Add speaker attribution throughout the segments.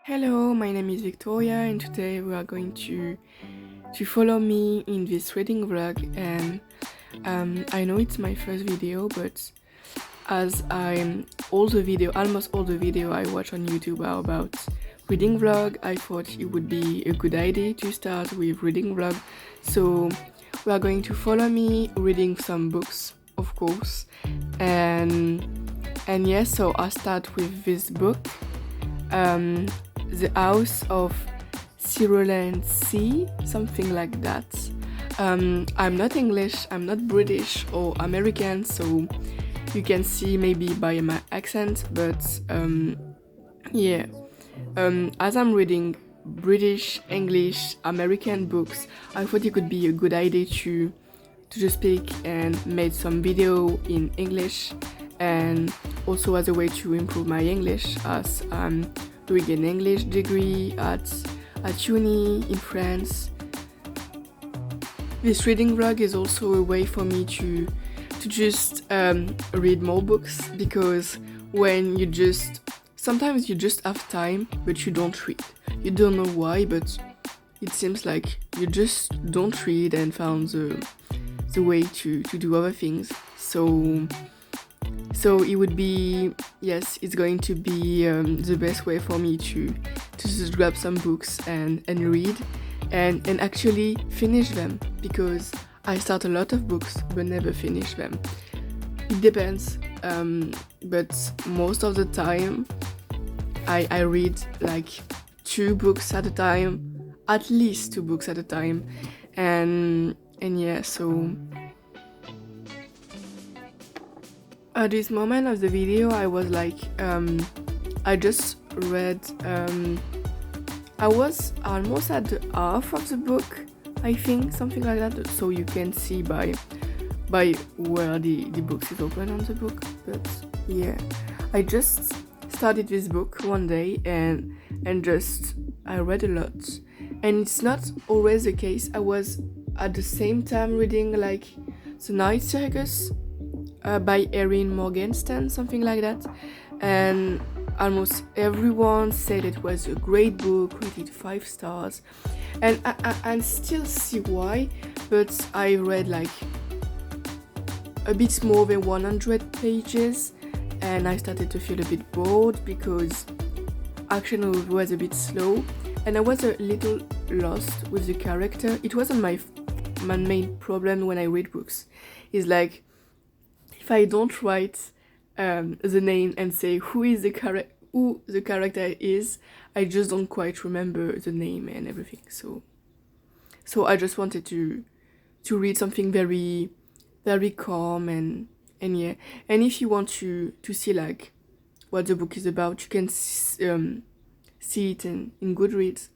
Speaker 1: Hello, my name is Victoria, and today we are going to follow me in this reading vlog. And I know it's my first video, but as almost all the video I watch on YouTube are about reading vlog, I thought it would be a good idea to start with reading vlog. So we are going to follow me reading some books, of course, and yes. So I'll start with this book. Um, the House of Cerulean Sea, something like that. I'm not English, I'm not British or American, so you can see maybe by my accent, but yeah. As I'm reading British, English, American books, I thought it could be a good idea to just speak and make some video in English, and also as a way to improve my English, as I'm doing an English degree at uni in France. This reading vlog is also a way for me to just read more books, because when you just sometimes you just have time but you don't read. You don't know why, but it seems like you just don't read and found the way to do other things. So it would be, yes, it's going to be the best way for me to just grab some books and read and actually finish them, because I start a lot of books but never finish them. It depends, but most of the time I read like 2 books at a time, at least 2 books at a time, and yeah. So at this moment of the video, I was like, I just read, I was almost at the half of the book, I think, something like that. So you can see by where the book is open on the book. But yeah, I just started this book one day and just I read a lot, and it's not always the case. I was at the same time reading like The Night Circus by Erin Morgenstern, something like that, and almost everyone said it was a great book, rated 5 stars, and I still see why. But I read like a bit more than 100 pages, and I started to feel a bit bored because action was a bit slow, and I was a little lost with the character. It wasn't my main problem when I read books. It's like, if I don't write the name and say who the character is, I just don't quite remember the name and everything. So I just wanted to read something very, very calm, and yeah. And if you want to see like what the book is about, you can see it in Goodreads.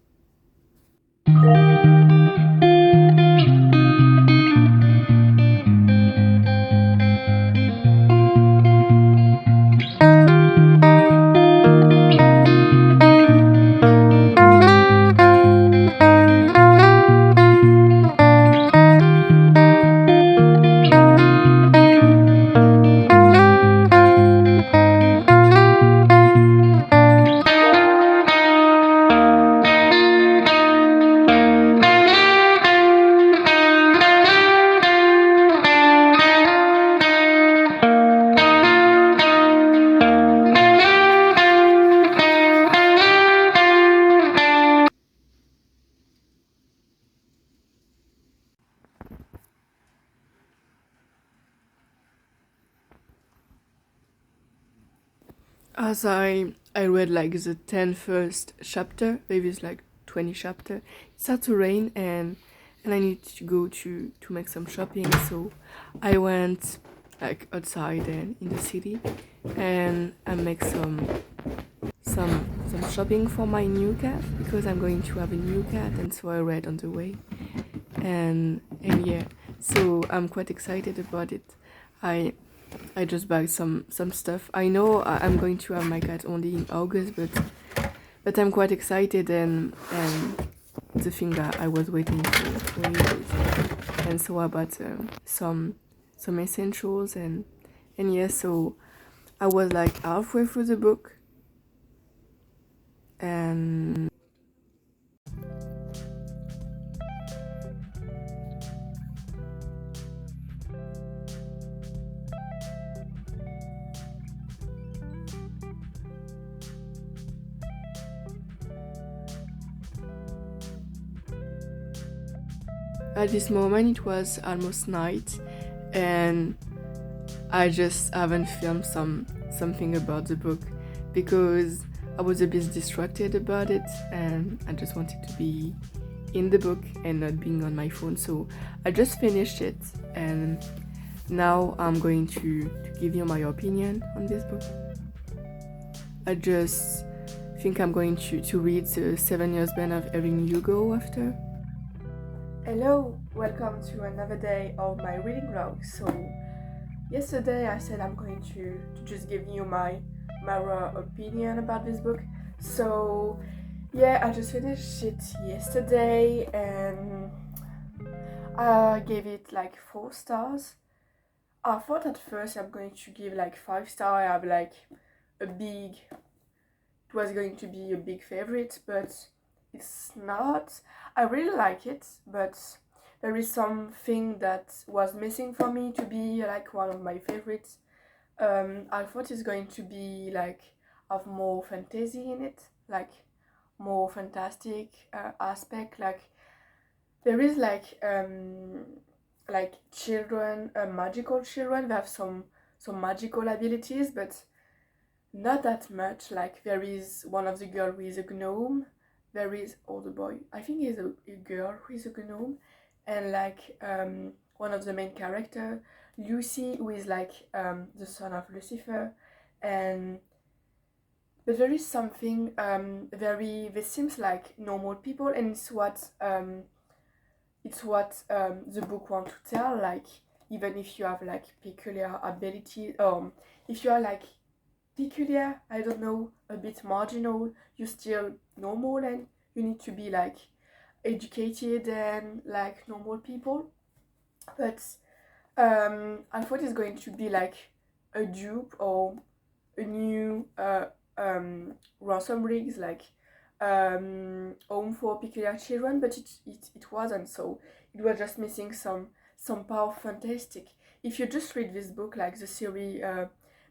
Speaker 1: As I read like the 10 first chapter, maybe it's like 20 chapter, it started to rain, and I need to go to make some shopping. So I went like outside and in the city, and I make some shopping for my new cat, because I'm going to have a new cat, and so I read on the way, and yeah. So I'm quite excited about it. I just bought some stuff. I know I'm going to have my cat only in August, but I'm quite excited, and the thing that I was waiting for years. And so I bought some essentials, and yeah. So I was like halfway through the book, And at this moment it was almost night, and I just haven't filmed something about the book because I was a bit distracted about it, and I just wanted to be in the book and not being on my phone. So I just finished it, and now I'm going to give you my opinion on this book. I just think I'm going to read the 7 Years Band of Evelyn Hugo after. Hello, welcome to another day of my reading vlog. So yesterday I said I'm going to just give you my raw opinion about this book. So yeah, I just finished it yesterday and I gave it like 4 stars. I thought at first I'm going to give like 5 stars. I have like it was going to be a big favorite, but it's not. I really like it, but there is something that was missing for me to be like one of my favorites. I thought it's going to be like have more fantasy in it, like more fantastic aspect. Like there is like children, magical children. They have some magical abilities, but not that much. Like there is one of the girl who is a gnome. There is the boy. I think he's a girl who is a gnome, and like one of the main character, Lucy, who is like the son of Lucifer, and but there is something very. This seems like normal people, and it's what the book want to tell. Like even if you have like peculiar abilities, if you are like peculiar, I don't know, a bit marginal, you're still normal and you need to be like educated and like normal people. But I thought it's going to be like a dupe or a new ransom rigs, like home for peculiar children, but it wasn't. So it was just missing some power fantastic. If you just read this book, like the series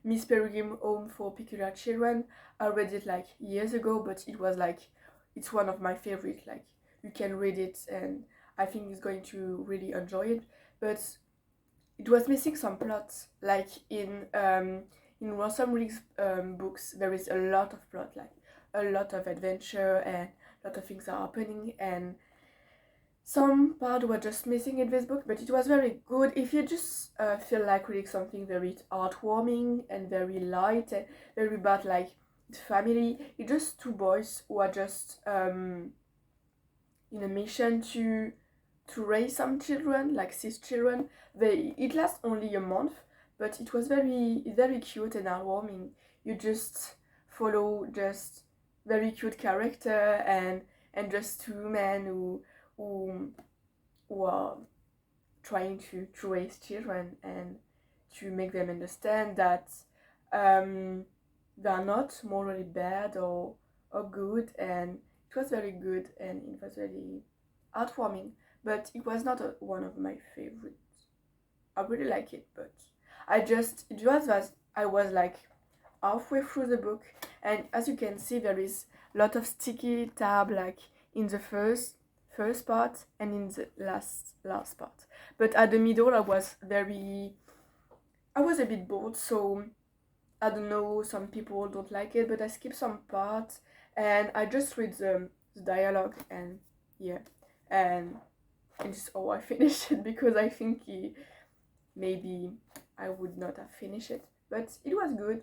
Speaker 1: Miss Peregrine Home for Peculiar Children, I read it like years ago, but it was like it's one of my favorite. Like you can read it and I think it's going to really enjoy it. But it was missing some plots. Like in Ransom Riggs books, there is a lot of plot, like a lot of adventure and a lot of things are happening, and some part were just missing in this book, but it was very good. If you just feel like reading something very heartwarming and very light and very about like family, it's just 2 boys who are just in a mission to raise some children, like 6 children. It lasts only a month, but it was very cute and heartwarming. You just follow just very cute character and just 2 men who are trying to raise children and to make them understand that they are not morally bad or good, and it was very good and it was very heartwarming, but it was not one of my favorites. I really like it, but it was that I was like halfway through the book, and as you can see there is a lot of sticky tab like in the first part and in the last part, but at the middle I was a bit bored, so I don't know, some people don't like it, but I skipped some parts and I just read the dialogue, and yeah, and it's how I finished it because I think maybe I would not have finished it, but it was good.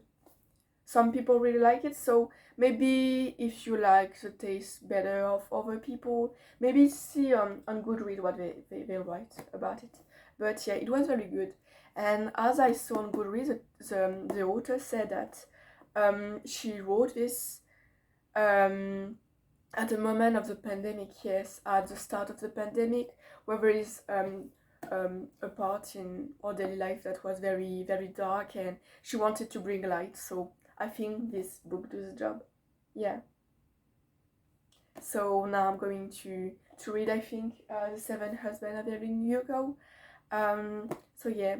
Speaker 1: Some people really like it, so maybe if you like the taste better of other people, maybe see on Goodreads what they write about it. But yeah, it was very good. And as I saw on Goodreads, the author said that she wrote this at the moment of the pandemic, yes, at the start of the pandemic, where there is a part in our daily life that was very, very dark, and she wanted to bring light. So I think this book does the job. Yeah. So now I'm going to read, I think, The Seven Husbands of Evelyn Hugo. So yeah,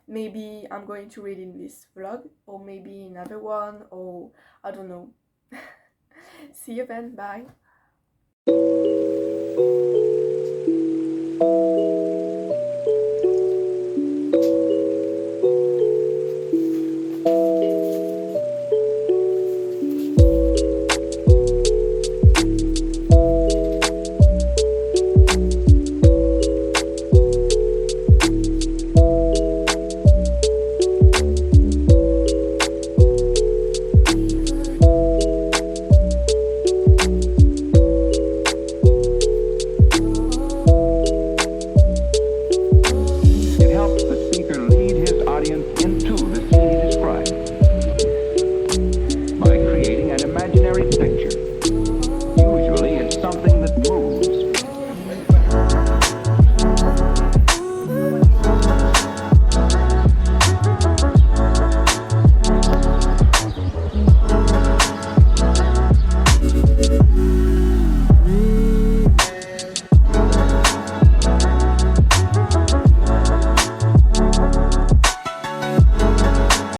Speaker 1: maybe I'm going to read in this vlog, or maybe another one, or I don't know. See you then, bye.